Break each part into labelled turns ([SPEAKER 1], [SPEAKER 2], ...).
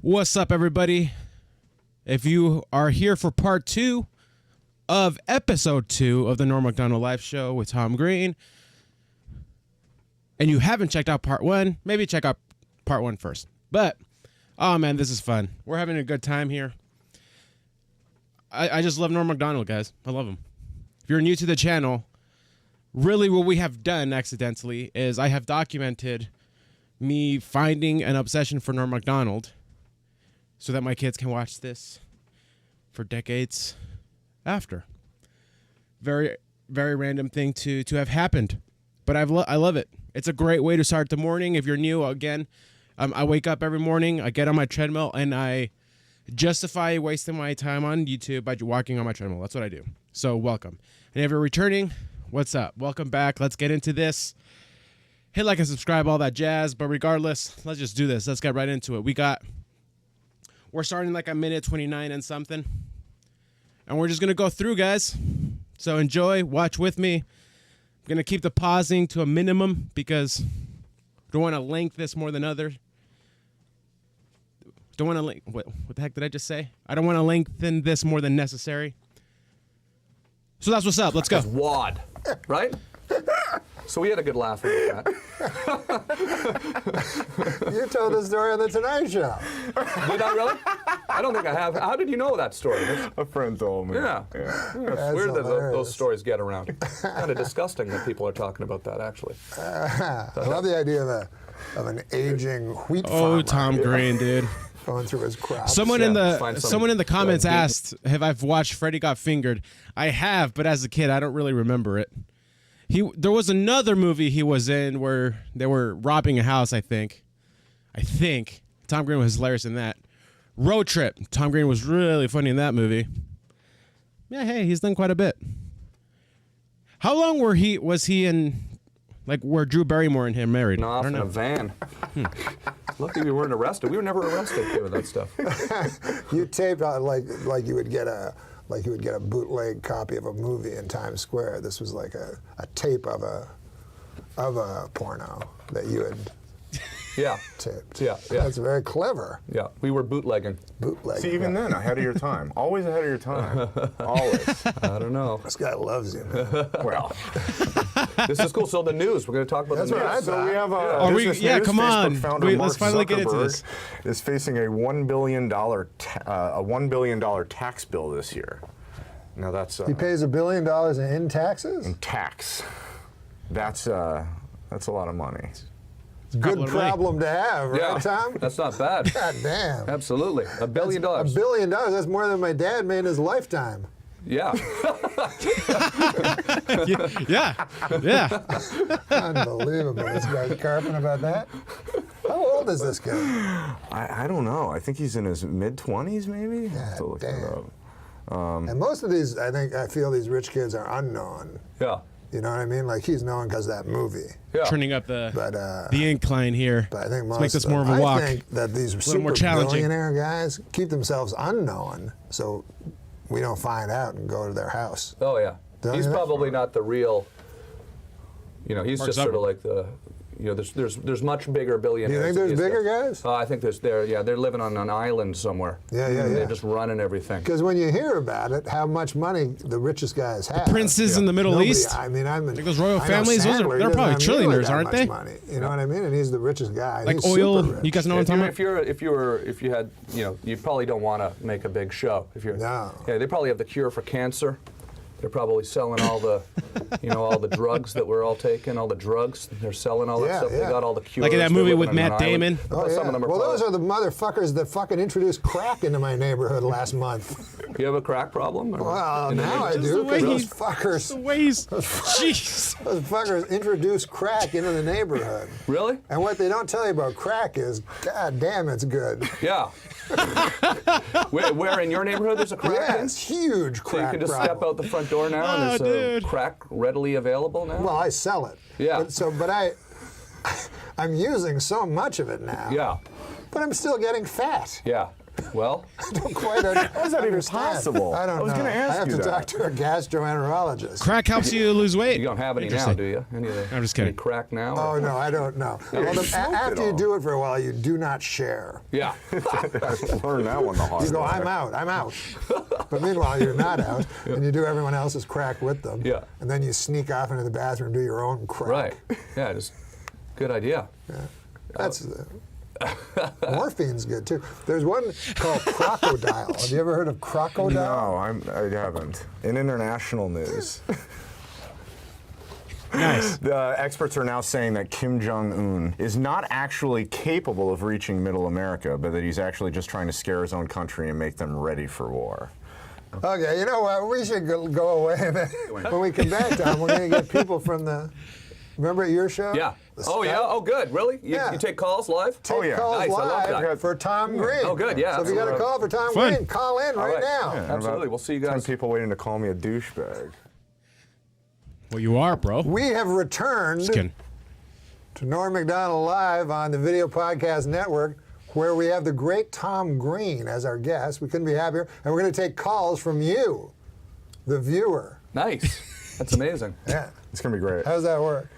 [SPEAKER 1] What's up, everybody? If you are here for part 2 of episode 2 of the Norm Macdonald Live Show with Tom Green, and you haven't checked out part 1, maybe check out part 1 first. But, oh man, this is fun. We're having a good time here. I just love Norm Macdonald, guys. I love him. If you're new to the channel, really what we have done accidentally is I have documented me finding an obsession for Norm Macdonald so that my kids can watch this for decades after. Very, very random thing to have happened, but I love it. It's a great way to start the morning. If you're new, again, I wake up every morning, I get on my treadmill, and I justify wasting my time on YouTube by walking on my treadmill. That's what I do. So welcome. And if you're returning, what's up? Welcome back. Let's get into this. Hit like and subscribe, all that jazz. But regardless, let's just do this. Let's get right into it. We're starting like a minute 29 and something. And we're just going to go through, guys. So enjoy. Watch with me. I'm going to keep the pausing to a minimum because I don't want to lengthen this more than others. Don't want to what the heck did I just say? I don't want to lengthen this more than necessary. So that's what's up. Let's go.
[SPEAKER 2] It's WAD, right? So we had a good laugh at that.
[SPEAKER 3] You told the story on the Tonight Show.
[SPEAKER 2] Did I really? I don't think I have. How did you know that story?
[SPEAKER 4] A friend told me.
[SPEAKER 2] Yeah.
[SPEAKER 3] That's
[SPEAKER 2] It's weird that
[SPEAKER 3] hilarious.
[SPEAKER 2] those stories get around. Kind of disgusting that people are talking about that, actually.
[SPEAKER 3] I love the idea of an aging wheat farmer.
[SPEAKER 1] Oh, Tom Green, dude.
[SPEAKER 3] Going through his crops.
[SPEAKER 1] Someone in the comments
[SPEAKER 2] good-
[SPEAKER 1] asked if I've watched Freddy Got Fingered. I have, but as a kid, I don't really remember it. There was another movie he was in where they were robbing a house, I think. Tom Green was hilarious in that. Road Trip. Tom Green was really funny in that movie. Yeah, hey, he's done quite a bit. How long was he in, like, where Drew Barrymore and him married?
[SPEAKER 2] Off
[SPEAKER 1] I don't
[SPEAKER 2] in
[SPEAKER 1] know.
[SPEAKER 2] a van. Lucky we weren't arrested. We were never arrested doing that stuff.
[SPEAKER 3] You taped out like you would get a bootleg copy of a movie in Times Square. This was like a tape of a porno that you had
[SPEAKER 2] Yeah.
[SPEAKER 3] taped.
[SPEAKER 2] Yeah.
[SPEAKER 3] That's very clever.
[SPEAKER 2] Yeah. We were bootlegging.
[SPEAKER 3] Bootleg.
[SPEAKER 4] See, even then, ahead of your time. Always ahead of your time. Always.
[SPEAKER 2] I don't know.
[SPEAKER 3] This guy loves you, man.
[SPEAKER 4] Well,
[SPEAKER 2] This is cool. So the news. We're going to talk about
[SPEAKER 3] That's
[SPEAKER 2] the news.
[SPEAKER 3] right.
[SPEAKER 4] so we have a
[SPEAKER 1] Are we-
[SPEAKER 4] business
[SPEAKER 1] yeah,
[SPEAKER 4] news.
[SPEAKER 1] come
[SPEAKER 4] Facebook
[SPEAKER 1] on.
[SPEAKER 4] founder
[SPEAKER 1] Let's
[SPEAKER 4] Mark
[SPEAKER 1] finally get into
[SPEAKER 4] Zuckerberg
[SPEAKER 1] this.
[SPEAKER 4] is facing a $1 billion tax bill this year. Now that's
[SPEAKER 3] He pays $1 billion in taxes.
[SPEAKER 4] tax. That's a lot of money.
[SPEAKER 3] Good problem to have, right,
[SPEAKER 2] Yeah.
[SPEAKER 3] Tom?
[SPEAKER 2] That's not bad.
[SPEAKER 3] God damn.
[SPEAKER 2] Absolutely. $1 billion.
[SPEAKER 3] $1 billion. That's more than my dad made in his lifetime.
[SPEAKER 2] Yeah.
[SPEAKER 1] Yeah.
[SPEAKER 3] Unbelievable. This guy's carping about that. How old is this guy?
[SPEAKER 4] I don't know. I think he's in his mid-20s, maybe. I have to
[SPEAKER 3] God
[SPEAKER 4] look that
[SPEAKER 3] damn.
[SPEAKER 4] up.
[SPEAKER 3] And most of these, I feel these rich kids are unknown.
[SPEAKER 2] Yeah.
[SPEAKER 3] You know what I mean? Like, he's known because of that movie.
[SPEAKER 2] Yeah.
[SPEAKER 1] Turning up the
[SPEAKER 3] But
[SPEAKER 1] incline here.
[SPEAKER 3] I think
[SPEAKER 1] Let's
[SPEAKER 3] most
[SPEAKER 1] make this
[SPEAKER 3] of
[SPEAKER 1] more of
[SPEAKER 3] them,
[SPEAKER 1] a walk.
[SPEAKER 3] I think that these
[SPEAKER 1] little more
[SPEAKER 3] super
[SPEAKER 1] challenging.
[SPEAKER 3] billionaire guys keep themselves unknown so we don't find out and go to their house.
[SPEAKER 2] Oh, yeah.
[SPEAKER 3] Don't
[SPEAKER 2] He's
[SPEAKER 3] you think?
[SPEAKER 2] probably not the real, he's
[SPEAKER 1] Mark
[SPEAKER 2] just sort of
[SPEAKER 1] Zuckerberg.
[SPEAKER 2] like the, there's much bigger
[SPEAKER 3] Do
[SPEAKER 2] billionaires.
[SPEAKER 3] you think
[SPEAKER 2] than
[SPEAKER 3] there's
[SPEAKER 2] these
[SPEAKER 3] bigger
[SPEAKER 2] guys?
[SPEAKER 3] guys?
[SPEAKER 2] I think they're living on an island somewhere.
[SPEAKER 3] Yeah.
[SPEAKER 2] They're just running everything.
[SPEAKER 3] Because when you hear about it, how much money the richest guys have.
[SPEAKER 1] Princes in the Middle
[SPEAKER 3] Nobody-
[SPEAKER 1] East.
[SPEAKER 3] I mean,
[SPEAKER 1] Like those royal
[SPEAKER 3] I know
[SPEAKER 1] families, they're
[SPEAKER 3] Sandler, he
[SPEAKER 1] probably
[SPEAKER 3] doesn't have nearly
[SPEAKER 1] trillionaires,
[SPEAKER 3] that
[SPEAKER 1] aren't
[SPEAKER 3] much
[SPEAKER 1] they?
[SPEAKER 3] Money, you know what I mean? And he's the richest guy.
[SPEAKER 1] Like
[SPEAKER 3] He's
[SPEAKER 1] oil.
[SPEAKER 3] super rich.
[SPEAKER 1] You guys know what I'm talking about?
[SPEAKER 2] If you had, you probably don't want to make a big show.
[SPEAKER 3] No.
[SPEAKER 2] Yeah, they probably have the cure for cancer. They're probably selling all the, all the drugs that we're all taking, all the drugs. They're selling all that
[SPEAKER 3] Yeah,
[SPEAKER 2] stuff. They
[SPEAKER 3] yeah.
[SPEAKER 2] got all the cures.
[SPEAKER 1] Like in that
[SPEAKER 2] They're
[SPEAKER 1] movie
[SPEAKER 2] living
[SPEAKER 1] with
[SPEAKER 2] on an
[SPEAKER 1] Matt
[SPEAKER 2] island.
[SPEAKER 1] Damon.
[SPEAKER 3] Oh,
[SPEAKER 2] Some
[SPEAKER 3] yeah.
[SPEAKER 2] of them are
[SPEAKER 3] Well, those
[SPEAKER 2] probably-
[SPEAKER 3] are the motherfuckers that fucking introduced crack into my neighborhood last month.
[SPEAKER 2] You have a crack problem? Or
[SPEAKER 3] Well,
[SPEAKER 2] in the
[SPEAKER 3] now I
[SPEAKER 2] neighborhood?
[SPEAKER 3] do,
[SPEAKER 1] the way
[SPEAKER 3] because those
[SPEAKER 1] he-
[SPEAKER 3] fuckers,
[SPEAKER 1] The ways. Jeez.
[SPEAKER 3] those fuckers introduced crack into the neighborhood.
[SPEAKER 2] Really?
[SPEAKER 3] And what they don't tell you about crack is, god damn, it's good.
[SPEAKER 2] Yeah. where in your neighborhood there's a crack
[SPEAKER 3] Yeah,
[SPEAKER 2] den?
[SPEAKER 3] it's huge
[SPEAKER 2] So you
[SPEAKER 3] crack
[SPEAKER 2] can just
[SPEAKER 3] problem.
[SPEAKER 2] step out the front door now and
[SPEAKER 1] Oh,
[SPEAKER 2] there's
[SPEAKER 1] dude.
[SPEAKER 2] crack readily available now?
[SPEAKER 3] Well, I sell it.
[SPEAKER 2] Yeah.
[SPEAKER 3] But I'm using so much of it now.
[SPEAKER 2] Yeah.
[SPEAKER 3] But I'm still getting fat.
[SPEAKER 2] Yeah. Well,
[SPEAKER 3] I don't quite understand.
[SPEAKER 4] How is that even possible?
[SPEAKER 3] I don't know.
[SPEAKER 4] I was going to ask
[SPEAKER 3] I have
[SPEAKER 4] you
[SPEAKER 3] to
[SPEAKER 4] that.
[SPEAKER 3] talk to a gastroenterologist.
[SPEAKER 1] Crack helps you lose weight.
[SPEAKER 2] you don't have any now,
[SPEAKER 1] Interesting.
[SPEAKER 2] do you? Any of the,
[SPEAKER 1] I'm just kidding.
[SPEAKER 2] any crack now?
[SPEAKER 3] Oh, no, I don't know. Well,
[SPEAKER 4] you smoked
[SPEAKER 3] after
[SPEAKER 4] it
[SPEAKER 3] you
[SPEAKER 4] all.
[SPEAKER 3] do it for a while, you do not share.
[SPEAKER 2] Yeah.
[SPEAKER 4] Learn that one the hard
[SPEAKER 3] You go,
[SPEAKER 4] way.
[SPEAKER 3] I'm out. But meanwhile, you're not out, and you do everyone else's crack with them.
[SPEAKER 2] Yeah.
[SPEAKER 3] And then you sneak off into the bathroom and do your own crack.
[SPEAKER 2] Right. Yeah, just good idea.
[SPEAKER 3] That's morphine's good too. There's one called crocodile. Have you ever heard of crocodile?
[SPEAKER 4] No, I haven't. In international news,
[SPEAKER 1] Nice.
[SPEAKER 4] the experts are now saying that Kim Jong-un is not actually capable of reaching Middle America, but that he's actually just trying to scare his own country and make them ready for war.
[SPEAKER 3] Okay, you know what? We should go away. When we come back, Tom, we're going to get people from the. Remember at your show?
[SPEAKER 2] Yeah.
[SPEAKER 3] The
[SPEAKER 2] Oh, yeah?
[SPEAKER 3] Skype?
[SPEAKER 2] Oh, good. Really?
[SPEAKER 3] Yeah.
[SPEAKER 2] You take calls live?
[SPEAKER 3] Take
[SPEAKER 4] yeah.
[SPEAKER 3] calls
[SPEAKER 2] Nice, I love
[SPEAKER 3] live
[SPEAKER 2] that.
[SPEAKER 3] for Tom Green.
[SPEAKER 2] Oh, good, yeah.
[SPEAKER 3] So if you got a call for Tom
[SPEAKER 1] Fun.
[SPEAKER 3] Green, call in
[SPEAKER 2] All
[SPEAKER 3] right
[SPEAKER 2] right.
[SPEAKER 3] now.
[SPEAKER 4] Yeah, and
[SPEAKER 2] Absolutely.
[SPEAKER 4] about
[SPEAKER 2] We'll see you
[SPEAKER 4] 10
[SPEAKER 2] guys.
[SPEAKER 4] people waiting to call me a douchebag.
[SPEAKER 1] Well, you are, bro.
[SPEAKER 3] We have returned
[SPEAKER 1] Just kidding.
[SPEAKER 3] to Norm Macdonald Live on the Video Podcast Network, where we have the great Tom Green as our guest. We couldn't be happier. And we're going to take calls from you, the viewer.
[SPEAKER 2] Nice. That's amazing.
[SPEAKER 3] Yeah.
[SPEAKER 4] It's going to be great.
[SPEAKER 3] How does that work?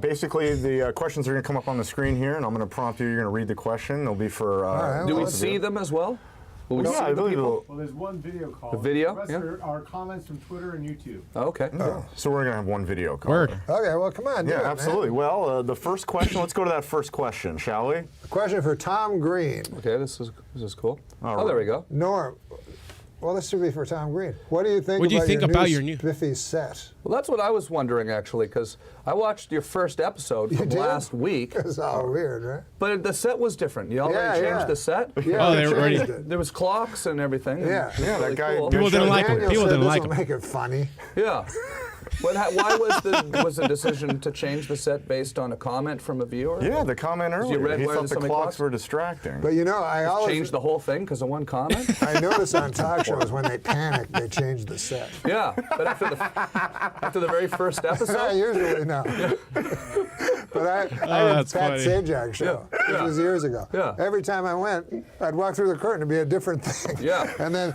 [SPEAKER 4] Basically, the questions are going to come up on the screen here, and I'm going to prompt you. You're going to read the question. They'll be for.
[SPEAKER 3] right,
[SPEAKER 2] Do we
[SPEAKER 3] well,
[SPEAKER 2] see them as well? Will we
[SPEAKER 4] Yeah,
[SPEAKER 2] see
[SPEAKER 4] I
[SPEAKER 2] the
[SPEAKER 4] believe
[SPEAKER 2] people?
[SPEAKER 4] it'll.
[SPEAKER 5] Well, there's one video call.
[SPEAKER 2] The video?
[SPEAKER 5] The rest
[SPEAKER 2] Yeah.
[SPEAKER 5] are comments from Twitter and YouTube.
[SPEAKER 2] Oh, okay.
[SPEAKER 4] So we're going to have one video call.
[SPEAKER 1] Word.
[SPEAKER 3] Okay, well, come on. do
[SPEAKER 4] Yeah,
[SPEAKER 3] it, man.
[SPEAKER 4] absolutely. Well, the first question. Let's go to that first question, shall we?
[SPEAKER 3] A question for Tom Green.
[SPEAKER 2] Okay, this is cool.
[SPEAKER 4] All
[SPEAKER 2] Oh, there
[SPEAKER 4] right.
[SPEAKER 2] we go.
[SPEAKER 3] Norm, well, this should be for Tom Green. What do you think
[SPEAKER 1] What do you
[SPEAKER 3] about,
[SPEAKER 1] think
[SPEAKER 3] your,
[SPEAKER 1] about
[SPEAKER 3] new
[SPEAKER 1] your new-
[SPEAKER 3] spiffy set?
[SPEAKER 2] Well, that's what I was wondering, actually, because I watched your first episode from
[SPEAKER 3] did?
[SPEAKER 2] last week,
[SPEAKER 3] It's all weird, right?
[SPEAKER 2] but the set was different. You already
[SPEAKER 3] Yeah,
[SPEAKER 2] changed
[SPEAKER 3] yeah.
[SPEAKER 2] the set?
[SPEAKER 3] Yeah,
[SPEAKER 1] Oh,
[SPEAKER 3] we
[SPEAKER 1] they were already-
[SPEAKER 3] changed it.
[SPEAKER 2] There was clocks and everything. and
[SPEAKER 3] Yeah.
[SPEAKER 2] it was
[SPEAKER 4] Yeah, that
[SPEAKER 2] really
[SPEAKER 4] guy-
[SPEAKER 2] cool.
[SPEAKER 1] People didn't like him.
[SPEAKER 3] Daniel
[SPEAKER 1] People
[SPEAKER 3] said
[SPEAKER 1] didn't
[SPEAKER 3] this
[SPEAKER 1] like
[SPEAKER 3] will
[SPEAKER 1] him.
[SPEAKER 3] make it funny.
[SPEAKER 2] Yeah. But why was the decision to change the set based on a comment from a viewer?
[SPEAKER 4] Yeah, the comment earlier.
[SPEAKER 2] read
[SPEAKER 4] He
[SPEAKER 2] where
[SPEAKER 4] thought the
[SPEAKER 2] so many
[SPEAKER 4] clocks
[SPEAKER 2] clocks?
[SPEAKER 4] were distracting.
[SPEAKER 3] But you know, I always
[SPEAKER 2] Changed the whole thing because of one comment?
[SPEAKER 3] I notice on talk shows when they panic, they change the set.
[SPEAKER 2] Yeah, but after the very first episode?
[SPEAKER 3] Usually no. But I had
[SPEAKER 1] that's
[SPEAKER 3] Pat
[SPEAKER 1] funny.
[SPEAKER 3] Sajak show. This was years ago.
[SPEAKER 2] Yeah.
[SPEAKER 3] Every time I went, I'd walk through the curtain, it'd be a different thing.
[SPEAKER 2] Yeah.
[SPEAKER 3] And then,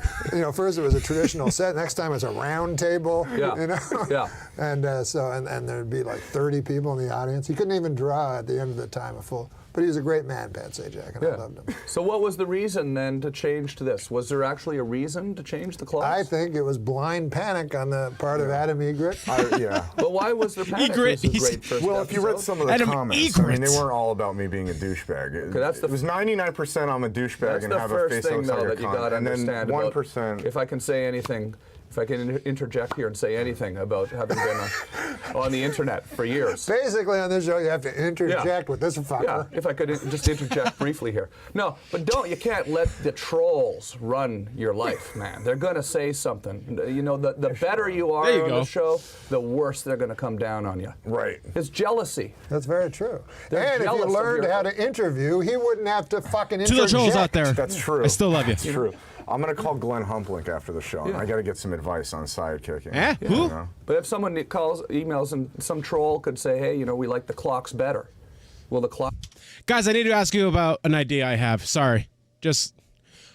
[SPEAKER 3] first it was a traditional set. Next time it's a round table.
[SPEAKER 2] Yeah. Yeah.
[SPEAKER 3] And and there'd be like 30 people in the audience. He couldn't even draw at the end of the time a full. But he was a great man, Pat Sajak, and I loved him.
[SPEAKER 2] So what was the reason then to change to this? Was there actually a reason to change the clocks?
[SPEAKER 3] I think it was blind panic on the part of Adam Egret.
[SPEAKER 4] Yeah.
[SPEAKER 2] But why was there panic?
[SPEAKER 1] Egret,
[SPEAKER 2] It was a
[SPEAKER 1] he's-
[SPEAKER 2] great first
[SPEAKER 4] Well, if you read
[SPEAKER 2] episode.
[SPEAKER 4] some of the
[SPEAKER 1] Adam
[SPEAKER 4] comments, I mean, they
[SPEAKER 1] Egret.
[SPEAKER 4] weren't all about me being a douchebag.
[SPEAKER 2] that's the-
[SPEAKER 4] it was 99% I'm a douchebag
[SPEAKER 2] That's
[SPEAKER 4] and
[SPEAKER 2] the
[SPEAKER 4] have a
[SPEAKER 2] first
[SPEAKER 4] face that
[SPEAKER 2] thing,
[SPEAKER 4] looks like
[SPEAKER 2] though,
[SPEAKER 4] a
[SPEAKER 2] that you
[SPEAKER 4] cunt.
[SPEAKER 2] got to
[SPEAKER 4] And then
[SPEAKER 2] understand
[SPEAKER 4] 1%.
[SPEAKER 2] about, if I can say anything, if I can interject here and say anything about having been on the internet for years.
[SPEAKER 3] Basically, on this show, you have to interject
[SPEAKER 2] Yeah.
[SPEAKER 3] with this fucker.
[SPEAKER 2] Yeah, if I could just interject briefly here. No, but you can't let the trolls run your life, man. They're going to say something. You know, the better you are
[SPEAKER 1] There you
[SPEAKER 2] on
[SPEAKER 1] go.
[SPEAKER 2] the show, the worse they're going to come down on you.
[SPEAKER 4] Right.
[SPEAKER 2] It's jealousy.
[SPEAKER 3] That's very true.
[SPEAKER 2] They're
[SPEAKER 3] And if
[SPEAKER 2] jealous
[SPEAKER 3] you
[SPEAKER 2] of
[SPEAKER 3] learned
[SPEAKER 2] your-
[SPEAKER 3] how to interview, he wouldn't have to fucking
[SPEAKER 1] To
[SPEAKER 3] interject.
[SPEAKER 1] the trolls out there.
[SPEAKER 4] That's true.
[SPEAKER 1] I still love you.
[SPEAKER 4] It's true. I'm going to call Glenn Humplink after the show. And I got to get some advice on sidekicking.
[SPEAKER 1] Eh?
[SPEAKER 4] You
[SPEAKER 1] Who?
[SPEAKER 4] know?
[SPEAKER 2] But if someone emails, and some troll could say, hey, we like the clocks better. Well, the clock.
[SPEAKER 1] Guys, I need to ask you about an idea I have. Sorry.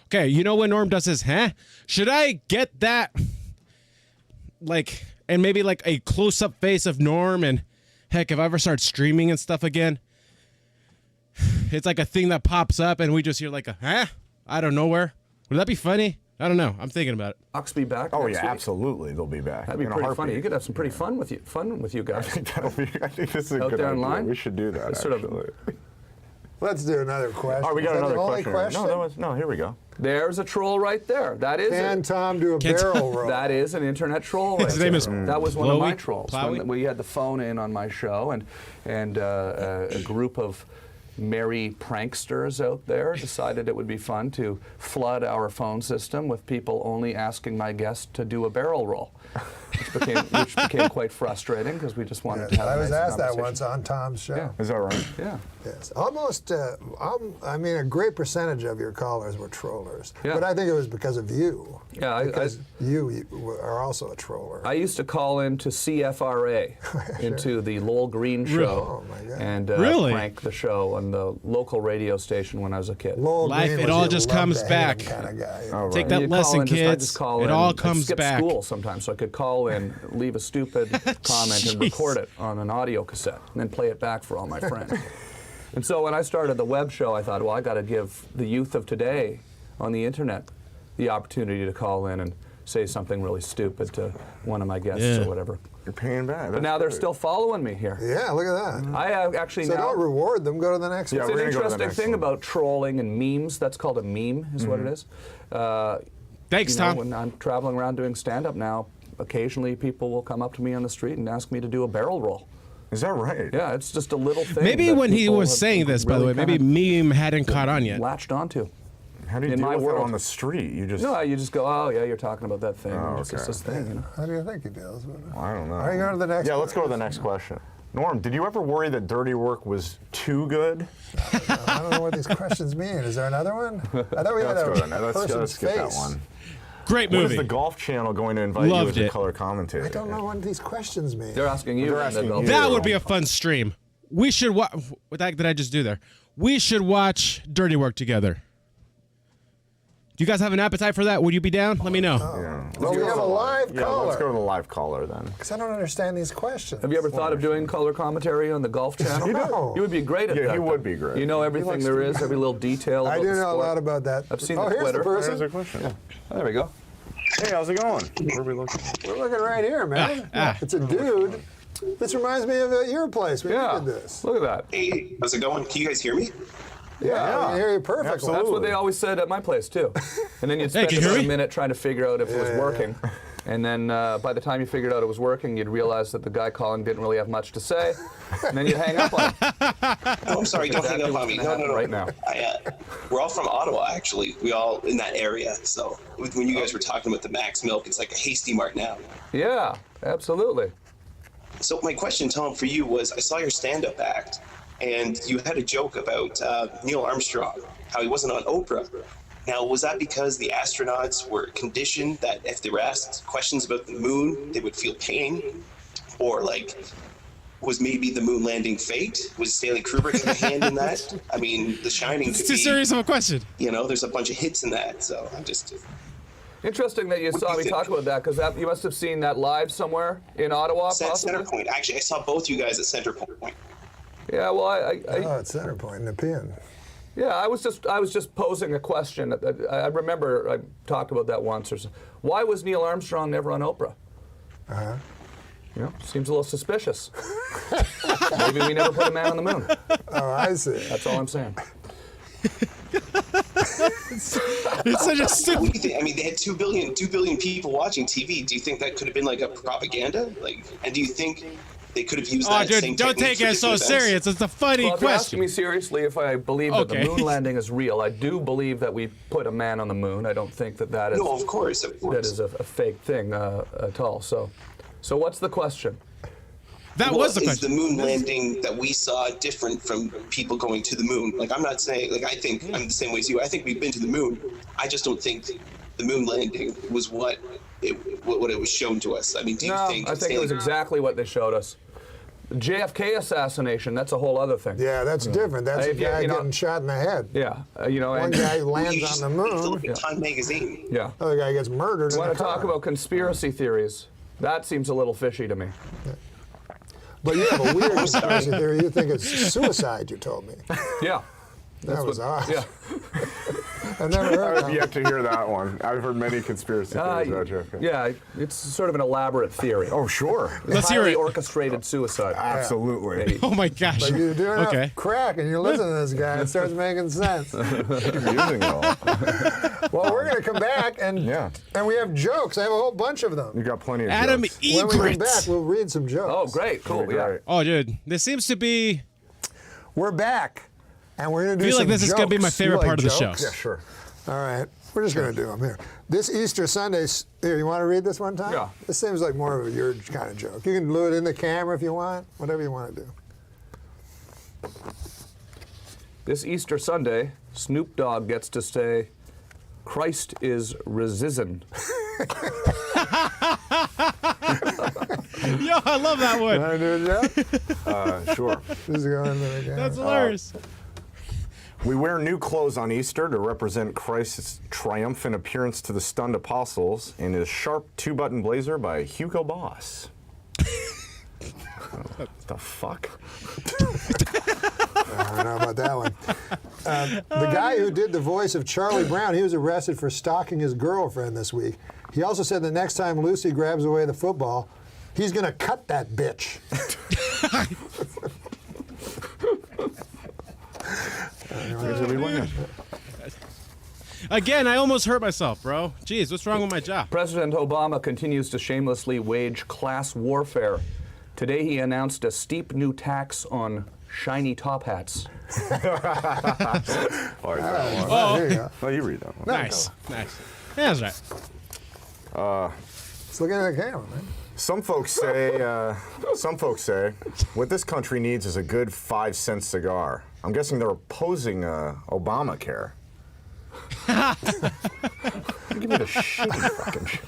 [SPEAKER 1] Okay, you know when Norm does his, Should I get that, and maybe like a close-up face of Norm, and heck, if I ever start streaming and stuff again, it's like a thing that pops up and we just hear like a, out of nowhere. Would that be funny? I don't know. I'm thinking about it.
[SPEAKER 2] Clocks be back.
[SPEAKER 4] Oh,
[SPEAKER 2] next
[SPEAKER 4] yeah,
[SPEAKER 2] week.
[SPEAKER 4] absolutely. They'll be back.
[SPEAKER 2] That'd be
[SPEAKER 4] in a
[SPEAKER 2] pretty
[SPEAKER 4] heartbeat.
[SPEAKER 2] funny. You could have some pretty fun with you guys.
[SPEAKER 4] I think this is a
[SPEAKER 2] Out
[SPEAKER 4] good
[SPEAKER 2] there
[SPEAKER 4] idea.
[SPEAKER 2] online?
[SPEAKER 4] We should do that,
[SPEAKER 2] It's sort of-
[SPEAKER 4] actually.
[SPEAKER 3] Let's do another question.
[SPEAKER 4] Oh, we got
[SPEAKER 3] Is that
[SPEAKER 4] another
[SPEAKER 3] the only
[SPEAKER 4] question. No, here we go.
[SPEAKER 2] There's a troll right there. That is
[SPEAKER 3] Can
[SPEAKER 2] it.
[SPEAKER 3] Tom do a
[SPEAKER 1] Can Tom-
[SPEAKER 3] barrel roll?
[SPEAKER 2] That is an internet troll.
[SPEAKER 1] His
[SPEAKER 2] right
[SPEAKER 1] name
[SPEAKER 2] there.
[SPEAKER 1] is
[SPEAKER 2] That was one of my
[SPEAKER 1] Plowy?
[SPEAKER 2] trolls.
[SPEAKER 1] Plowy?
[SPEAKER 2] When we had the phone in on my show, and a group of merry pranksters out there decided it would be fun to flood our phone system with people only asking my guest to do a barrel roll, which became quite frustrating because we just wanted to have
[SPEAKER 3] I
[SPEAKER 2] a
[SPEAKER 3] was
[SPEAKER 2] nice
[SPEAKER 3] asked that
[SPEAKER 2] conversation.
[SPEAKER 3] once on Tom's show.
[SPEAKER 2] Yeah.
[SPEAKER 4] Is that right?
[SPEAKER 2] Yeah.
[SPEAKER 3] Yes, almost. I mean, a great percentage of your callers were trollers,
[SPEAKER 2] Yeah.
[SPEAKER 3] but I think it was because of you.
[SPEAKER 2] Yeah,
[SPEAKER 3] because you are also a troller.
[SPEAKER 2] I used to call into CFRA, into the Lowell Green show,
[SPEAKER 3] Oh, my God.
[SPEAKER 2] and
[SPEAKER 1] Really?
[SPEAKER 2] prank the show on the local radio station when I was a kid.
[SPEAKER 3] Lowell
[SPEAKER 1] Life,
[SPEAKER 3] Green
[SPEAKER 1] it
[SPEAKER 3] was
[SPEAKER 1] all
[SPEAKER 3] your
[SPEAKER 1] just
[SPEAKER 3] love
[SPEAKER 1] comes
[SPEAKER 3] to hate
[SPEAKER 1] back.
[SPEAKER 3] him kind of guy.
[SPEAKER 4] Oh,
[SPEAKER 1] Take
[SPEAKER 4] right.
[SPEAKER 1] that
[SPEAKER 2] You'd call
[SPEAKER 1] lesson,
[SPEAKER 2] in,
[SPEAKER 1] kids.
[SPEAKER 2] I'd just call
[SPEAKER 1] It
[SPEAKER 2] in.
[SPEAKER 1] all
[SPEAKER 2] I'd
[SPEAKER 1] comes
[SPEAKER 2] skip
[SPEAKER 1] back.
[SPEAKER 2] school sometimes, so I could call in, leave a stupid comment, and
[SPEAKER 1] Jeez.
[SPEAKER 2] record it on an audio cassette, and then play it back for all my friends. And so when I started the web show, I thought, well, I got to give the youth of today on the internet the opportunity to call in and say something really stupid to one of my guests
[SPEAKER 1] Yeah.
[SPEAKER 2] or whatever.
[SPEAKER 4] You're paying back.
[SPEAKER 2] But now they're still following me here.
[SPEAKER 3] Yeah, look at that.
[SPEAKER 2] I actually
[SPEAKER 3] So
[SPEAKER 2] now.
[SPEAKER 3] don't reward them. Go to the next
[SPEAKER 4] Yeah,
[SPEAKER 3] one.
[SPEAKER 2] It's
[SPEAKER 4] we're
[SPEAKER 2] an
[SPEAKER 4] gonna go to the
[SPEAKER 2] interesting
[SPEAKER 4] next
[SPEAKER 2] thing
[SPEAKER 4] one.
[SPEAKER 2] about trolling and memes. That's called a meme, is what it is.
[SPEAKER 1] Thanks,
[SPEAKER 2] You know,
[SPEAKER 1] Tom.
[SPEAKER 2] when I'm traveling around doing stand-up now, occasionally people will come up to me on the street and ask me to do a barrel roll.
[SPEAKER 4] Is that right?
[SPEAKER 2] Yeah, it's just a little thing.
[SPEAKER 1] Maybe
[SPEAKER 2] that
[SPEAKER 1] when he
[SPEAKER 2] people
[SPEAKER 1] was
[SPEAKER 2] have
[SPEAKER 1] saying this, by the way,
[SPEAKER 2] really
[SPEAKER 1] maybe
[SPEAKER 2] kinda
[SPEAKER 1] meme hadn't caught on yet.
[SPEAKER 2] latched onto.
[SPEAKER 4] How do you
[SPEAKER 2] In
[SPEAKER 4] deal
[SPEAKER 2] my
[SPEAKER 4] with it
[SPEAKER 2] world.
[SPEAKER 4] on the street? You just.
[SPEAKER 2] No, you just go, oh yeah, you're talking about that thing.
[SPEAKER 4] Oh,
[SPEAKER 2] It's just
[SPEAKER 4] okay.
[SPEAKER 2] this thing, you know.
[SPEAKER 3] How do you think he deals with it?
[SPEAKER 4] I don't know.
[SPEAKER 3] Are you going to the next
[SPEAKER 4] Yeah,
[SPEAKER 3] one?
[SPEAKER 4] let's go to the next question. Norm, did you ever worry that dirty work was too good?
[SPEAKER 3] I don't know what these questions mean. Is there another one? I thought we had
[SPEAKER 4] Let's
[SPEAKER 3] a
[SPEAKER 4] go to that.
[SPEAKER 3] person's
[SPEAKER 4] Let's get that
[SPEAKER 3] face.
[SPEAKER 4] one.
[SPEAKER 1] Great
[SPEAKER 4] When is
[SPEAKER 1] movie.
[SPEAKER 4] the Golf Channel going to invite
[SPEAKER 1] Loved
[SPEAKER 4] you as
[SPEAKER 1] it.
[SPEAKER 4] a color commentator?
[SPEAKER 3] I don't know what these questions mean.
[SPEAKER 2] They're asking you.
[SPEAKER 4] They're
[SPEAKER 2] and
[SPEAKER 4] asking
[SPEAKER 2] they'll-
[SPEAKER 4] you.
[SPEAKER 1] That would be a fun stream. We should watch. What the heck did I just do there? We should watch Dirty Work together. Do you guys have an appetite for that? Would you be down? Let me know.
[SPEAKER 4] Yeah.
[SPEAKER 3] Well, we have a live
[SPEAKER 4] Yeah,
[SPEAKER 3] caller.
[SPEAKER 4] let's go to the live caller then.
[SPEAKER 3] Because I don't understand these questions.
[SPEAKER 2] Have you ever thought of doing color commentary on the Golf Channel?
[SPEAKER 3] No.
[SPEAKER 2] You would be great at
[SPEAKER 4] Yeah,
[SPEAKER 2] that.
[SPEAKER 4] he would
[SPEAKER 2] though.
[SPEAKER 4] be great.
[SPEAKER 2] You know everything
[SPEAKER 3] likes
[SPEAKER 2] there
[SPEAKER 3] to-
[SPEAKER 2] is, every little detail.
[SPEAKER 3] I
[SPEAKER 2] about
[SPEAKER 3] do
[SPEAKER 2] the
[SPEAKER 3] know a
[SPEAKER 2] sport.
[SPEAKER 3] lot about that.
[SPEAKER 2] I've seen
[SPEAKER 3] oh,
[SPEAKER 2] the
[SPEAKER 3] here's
[SPEAKER 2] Twitter.
[SPEAKER 3] the person.
[SPEAKER 4] There's a question.
[SPEAKER 2] Oh, there we go.
[SPEAKER 4] Hey, how's it going? Where are we looking?
[SPEAKER 3] We're looking right here, man. It's a dude. This reminds me of your place. We
[SPEAKER 2] Yeah.
[SPEAKER 3] did this.
[SPEAKER 2] Look at that.
[SPEAKER 6] Hey, how's it going? Can you guys hear me?
[SPEAKER 3] Yeah, I can hear you perfectly.
[SPEAKER 4] Absolutely.
[SPEAKER 2] That's what they always said at my place too. And then you'd spend
[SPEAKER 1] can you
[SPEAKER 2] about
[SPEAKER 1] hear
[SPEAKER 2] a
[SPEAKER 1] me?
[SPEAKER 2] minute trying to figure out if it was
[SPEAKER 3] Yeah,
[SPEAKER 2] working. And then by the time you figured out it was working, you'd realize that the guy calling didn't really have much to say. And then you'd hang up on him.
[SPEAKER 6] Oh, I'm sorry, don't hang
[SPEAKER 2] Exactly
[SPEAKER 6] up on
[SPEAKER 2] what's
[SPEAKER 6] me.
[SPEAKER 2] gonna happen right now.
[SPEAKER 6] We're all from Ottawa, actually. We all in that area. So when you guys were talking about the Max Milk, it's like a Hasty Mart now.
[SPEAKER 2] Yeah, absolutely.
[SPEAKER 6] So my question, Tom, for you was, I saw your stand-up act, and you had a joke about Neil Armstrong, how he wasn't on Oprah. Now, was that because the astronauts were conditioned that if they were asked questions about the moon, they would feel pain? Or, like, was maybe the moon landing fate? Was Stanley Kubrick have a hand in that? I mean, The Shining
[SPEAKER 1] It's
[SPEAKER 6] could
[SPEAKER 1] too
[SPEAKER 6] be,
[SPEAKER 1] serious of a question.
[SPEAKER 6] you know, there's a bunch of hits in that, so I'm just...
[SPEAKER 2] Interesting that you
[SPEAKER 6] What do
[SPEAKER 2] saw
[SPEAKER 6] you
[SPEAKER 2] me
[SPEAKER 6] think?
[SPEAKER 2] talk about that, because you must have seen that live somewhere in Ottawa,
[SPEAKER 6] At
[SPEAKER 2] possibly?
[SPEAKER 6] Center Point. Actually, I saw both you guys at Center Point.
[SPEAKER 2] Yeah, well,
[SPEAKER 3] Oh, it's center point in the pin.
[SPEAKER 2] yeah, I was just posing a question. I remember I talked about that once or so. Why was Neil Armstrong never on Oprah?
[SPEAKER 3] Uh-huh.
[SPEAKER 2] You know, seems a little suspicious. Maybe we never put a man on the moon.
[SPEAKER 3] Oh, I see.
[SPEAKER 2] That's all I'm saying.
[SPEAKER 1] It's such a stupid.
[SPEAKER 6] What do you think? I mean, they had 2 billion people watching TV. Do you think that could have been like a propaganda? Like, and do you think they could have used
[SPEAKER 1] Oh,
[SPEAKER 6] that
[SPEAKER 1] dude,
[SPEAKER 6] same
[SPEAKER 1] don't
[SPEAKER 6] technique
[SPEAKER 1] take
[SPEAKER 6] for
[SPEAKER 1] it so
[SPEAKER 6] different events?
[SPEAKER 1] serious. It's a funny
[SPEAKER 2] Well, if you're asking
[SPEAKER 1] question.
[SPEAKER 2] me seriously if I believe that
[SPEAKER 1] Okay.
[SPEAKER 2] the moon landing is real, I do believe that we put a man on the moon. I don't think that is
[SPEAKER 6] No, of course, of course.
[SPEAKER 2] that is a fake thing at all. So what's the question?
[SPEAKER 1] That
[SPEAKER 6] Well,
[SPEAKER 1] was the
[SPEAKER 6] is
[SPEAKER 1] question.
[SPEAKER 6] the moon landing that we saw different from people going to the moon? Like, I'm not saying, like, I think I'm the same way as you. I think we've been to the moon. I just don't think the moon landing was what it was shown to us. I mean, do you
[SPEAKER 2] No,
[SPEAKER 6] think?
[SPEAKER 2] I think it was exactly what they showed us. The JFK assassination, that's a whole other thing.
[SPEAKER 3] Yeah, that's different. That's a
[SPEAKER 2] If you-
[SPEAKER 3] guy
[SPEAKER 2] you know-
[SPEAKER 3] getting shot in the head.
[SPEAKER 2] Yeah, you know,
[SPEAKER 3] One
[SPEAKER 2] and
[SPEAKER 3] guy
[SPEAKER 6] You
[SPEAKER 3] lands
[SPEAKER 6] just
[SPEAKER 3] on the
[SPEAKER 6] have to
[SPEAKER 3] moon.
[SPEAKER 6] look at Time magazine.
[SPEAKER 2] yeah.
[SPEAKER 3] Other guy gets murdered
[SPEAKER 2] You
[SPEAKER 3] in
[SPEAKER 2] want
[SPEAKER 3] the
[SPEAKER 2] to talk
[SPEAKER 3] car.
[SPEAKER 2] about conspiracy theories? That seems a little fishy to me.
[SPEAKER 3] But you have a weird conspiracy theory. You think it's suicide, you told me.
[SPEAKER 2] Yeah.
[SPEAKER 3] That was odd.
[SPEAKER 2] Yeah.
[SPEAKER 3] I've never heard
[SPEAKER 4] I've
[SPEAKER 3] that.
[SPEAKER 4] yet to hear that one. I've heard many conspiracy theories about JFK.
[SPEAKER 2] Yeah, it's sort of an elaborate theory.
[SPEAKER 4] Oh, sure.
[SPEAKER 1] Let's hear
[SPEAKER 2] Highly
[SPEAKER 1] it.
[SPEAKER 2] orchestrated suicide.
[SPEAKER 4] Absolutely.
[SPEAKER 1] Oh my gosh.
[SPEAKER 3] But you're doing
[SPEAKER 1] Okay.
[SPEAKER 3] enough crack and you listen to this guy, it starts making sense.
[SPEAKER 4] You're using it all.
[SPEAKER 3] Well, we're going to come back and
[SPEAKER 4] Yeah.
[SPEAKER 3] we have jokes. I have a whole bunch of them.
[SPEAKER 4] You got plenty of
[SPEAKER 1] Adam
[SPEAKER 4] jokes.
[SPEAKER 3] When we come back,
[SPEAKER 1] Egret.
[SPEAKER 3] we'll read some jokes.
[SPEAKER 2] Oh, great, cool,
[SPEAKER 4] Great.
[SPEAKER 2] yeah.
[SPEAKER 1] Oh, dude, this seems to be.
[SPEAKER 3] We're back, and we're going to do
[SPEAKER 1] I feel like
[SPEAKER 3] some
[SPEAKER 1] this is gonna be my
[SPEAKER 3] jokes.
[SPEAKER 1] favorite
[SPEAKER 3] You like
[SPEAKER 1] part of the show.
[SPEAKER 3] jokes?
[SPEAKER 4] Yeah, sure.
[SPEAKER 3] All right, we're just going to do them here. This Easter Sunday, here, you want to read this one time?
[SPEAKER 2] Yeah.
[SPEAKER 3] This seems like more of your kind of joke. You can do it in the camera if you want, whatever you want to do.
[SPEAKER 2] This Easter Sunday, Snoop Dogg gets to say, Christ is risen.
[SPEAKER 1] Yo, I love that one.
[SPEAKER 3] Want to do a joke?
[SPEAKER 4] Sure.
[SPEAKER 3] Just go into the camera.
[SPEAKER 1] That's hilarious.
[SPEAKER 4] We wear new clothes on Easter to represent Christ's triumphant appearance to the stunned apostles in his sharp two-button blazer by Hugo Boss. What the fuck?
[SPEAKER 3] I don't know about that one. The guy who did the voice of Charlie Brown, he was arrested for stalking his girlfriend this week. He also said the next time Lucy grabs away the football, he's going to cut that bitch.
[SPEAKER 1] Again, I almost hurt myself, bro. Jeez, what's wrong with my jaw?
[SPEAKER 2] President Obama continues to shamelessly wage class warfare. Today he announced a steep new tax on shiny top hats.
[SPEAKER 3] Oh, there you go.
[SPEAKER 4] Oh, you read that one.
[SPEAKER 1] Nice. Yeah, that's right.
[SPEAKER 3] Just looking at the camera, man.
[SPEAKER 4] Some folks say, what this country needs is a good 5-cent cigar. I'm guessing they're opposing Obamacare. Give me the shitty fucking show.